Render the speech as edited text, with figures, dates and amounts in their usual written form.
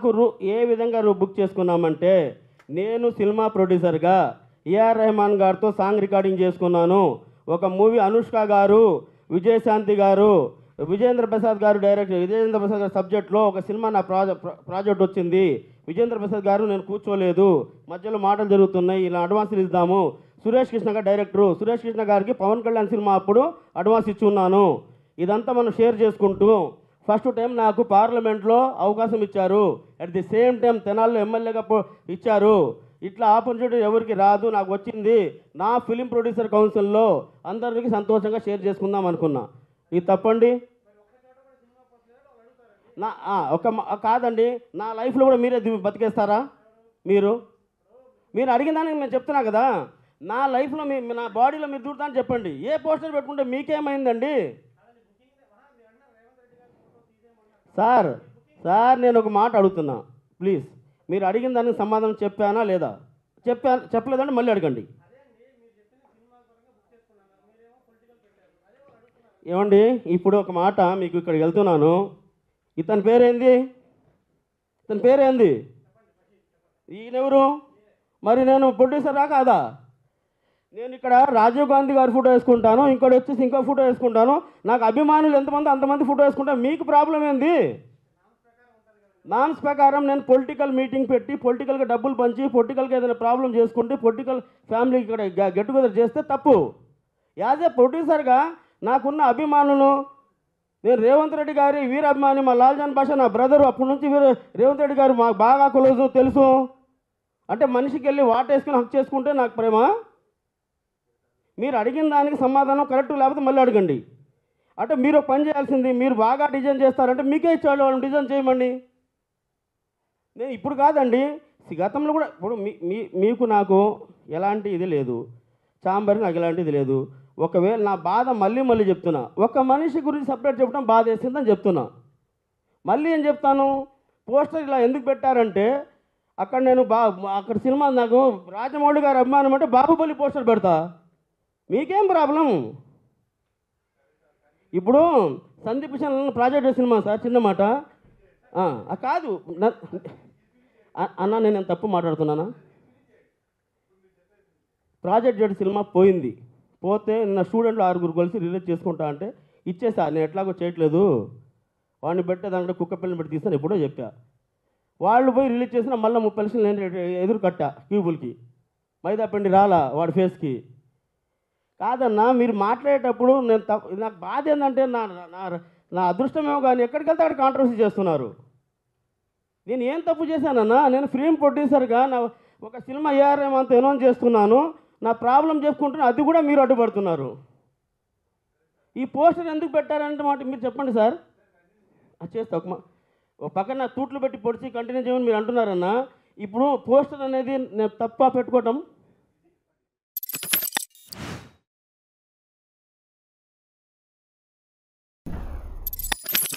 సినిమాకు ఏ విధంగా బుక్ చేసుకున్నామంటే, నేను సినిమా ప్రొడ్యూసర్గా ఏఆర్ రెహమాన్ గారితో సాంగ్ రికార్డింగ్ చేసుకున్నాను. ఒక మూవీ అనుష్క గారు, విజయశాంతి గారు, విజేంద్ర ప్రసాద్ గారు డైరెక్టర్, విజేంద్ర ప్రసాద్ గారి సబ్జెక్ట్లో ఒక సినిమా నా ప్రాజెక్ట్ వచ్చింది. విజేంద్ర ప్రసాద్ గారు నేను కూర్చోలేదు, మధ్యలో మాటలు జరుగుతున్నాయి, ఇలా అడ్వాన్సులు ఇద్దాము. సురేష్ కృష్ణ గారు డైరెక్టరు, సురేష్ కృష్ణ గారికి పవన్ కళ్యాణ్ సినిమా అప్పుడు అడ్వాన్స్ ఇచ్చి ఉన్నాను. ఇదంతా మనం షేర్ చేసుకుంటూ ఫస్ట్ టైం నాకు పార్లమెంట్లో అవకాశం ఇచ్చారు. అట్ ది సేమ్ టైం తెనాల్లో ఎమ్మెల్యేగా ఇచ్చారు. ఇట్లా ఆపర్చునిటీ ఎవరికి రాదు, నాకు వచ్చింది. నా ఫిలిం ప్రొడ్యూసర్ కౌన్సిల్లో అందరికీ సంతోషంగా షేర్ చేసుకుందాం అనుకున్నా. ఇది తప్పండి. నా కాదండి, నా లైఫ్లో కూడా మీరే బతికేస్తారా? మీరు అడిగిన దానికి నేను చెప్తున్నా కదా, నా లైఫ్లో నా బాడీలో మీరు దూరుతా అని చెప్పండి. ఏ పోస్టర్ పెట్టుకుంటే మీకేమైందండి? సార్ నేను ఒక మాట అడుగుతున్నా, ప్లీజ్. మీరు అడిగిన దానికి సమాధానం చెప్పానా లేదా? చెప్పలేదంటే మళ్ళీ అడగండి. ఏమండి, ఇప్పుడు ఒక మాట మీకు ఇక్కడికి వెళ్తున్నాను. ఇతని పేరేంది? ఈయనెవరు? మరి నేను ప్రొడ్యూసరా కాదా? నేను ఇక్కడ రాజీవ్ గాంధీ గారి ఫోటో వేసుకుంటాను, ఇంకోటి వచ్చేసి ఇంకో ఫోటో వేసుకుంటాను. నాకు అభిమానులు ఎంతమంది అంతమంది ఫోటో వేసుకుంటా. మీకు ప్రాబ్లం ఏంది? నామ్స్ ప్రకారం నేను పొలిటికల్ మీటింగ్ పెట్టి పొలిటికల్గా డబ్బులు పంచి పొలిటికల్గా ఏదైనా ప్రాబ్లం చేసుకుంటే పొలిటికల్ ఫ్యామిలీ ఇక్కడ గెట్ టుగెదర్ చేస్తే తప్పు. యాజ్ ఏ ప్రొడ్యూసర్గా నాకున్న అభిమానులు, నేను రేవంత్ రెడ్డి గారి వీరాభిమాని, మా లాల్జాన్ బాషా నా బ్రదరు. అప్పటి నుంచి రేవంత్ రెడ్డి గారు మాకు బాగా క్లోజు, తెలుసు. అంటే మనిషికి వెళ్ళి వాటేసుకుని హక్ చేసుకుంటే నాకు ప్రేమ. మీరు అడిగిన దానికి సమాధానం కరెక్ట్ లేకపోతే మళ్ళీ అడగండి. అంటే మీరు పని చేయాల్సింది, మీరు బాగా డిజైన్ చేస్తారంటే మీకే ఇచ్చాడు వాళ్ళని డిజైన్ చేయమండి. నేను ఇప్పుడు కాదండి, గతంలో కూడా. ఇప్పుడు మీకు నాకు ఎలాంటి ఇది లేదు, చాంబర్కి నాకు ఎలాంటి ఇది లేదు. ఒకవేళ నా బాధ మళ్ళీ చెప్తున్నా, ఒక మనిషి గురించి సపరేట్ చెప్పడం బాధ వేసిందని చెప్తున్నా. మళ్ళీ ఏం చెప్తాను, పోస్టర్ ఇలా ఎందుకు పెట్టారంటే, అక్కడ నేను అక్కడ సినిమా నాకు రాజమౌళి గారి అభిమానం అంటే బాహుబలి పోస్టర్ పెడతా. మీకేం ప్రాబ్లం? ఇప్పుడు Sandeep Kishan project cinema sir, చిన్న మాట కాదు అన్న, నేను తప్పు మాట్లాడుతున్నానా? ప్రాజెక్ట్ జడ్ సినిమా పోతే నా స్టూడెంట్లు 6 కలిసి రిలీజ్ చేసుకుంటా అంటే ఇచ్చేసా. నేను ఎట్లాగో చేయట్లేదు, వాడిని పెట్టే దాంట్లో కుక్క పిల్లని పెట్టి తీస్తాను ఎప్పుడో చెప్పా. వాళ్ళు పోయి రిలీజ్ చేసిన మళ్ళీ 30 లక్షలు నేను ఎదురు కట్టా క్యూబుల్కి. మైదా పిండి రాలా వాడి ఫేస్కి. కాదన్నా, మీరు మాట్లాడేటప్పుడు నాకు బాధ ఏంటంటే నా అదృష్టమేమో కానీ ఎక్కడికి వెళ్తే అక్కడ కాంట్రవర్సీ చేస్తున్నారు. నేను ఏం తప్పు చేశానన్నా? నేను ఫిల్మ్ ప్రొడ్యూసర్గా ఒక సినిమా ఏఆర్ రెహమాన్తో అనౌన్స్ చేస్తున్నాను, నా ప్రాబ్లం చెప్పుకుంటున్నా, అది కూడా మీరు అడ్డుపడుతున్నారు. ఈ పోస్టర్ ఎందుకు పెట్టారంటే మాట మీరు చెప్పండి సార్. చేస్తా ఒక పక్కన తూట్లు పెట్టి పొడిచి కంటిన్యూ చేయమని మీరు అంటున్నారన్నా. ఇప్పుడు పోస్టర్ అనేది నేను తప్ప పెట్టుకోవటం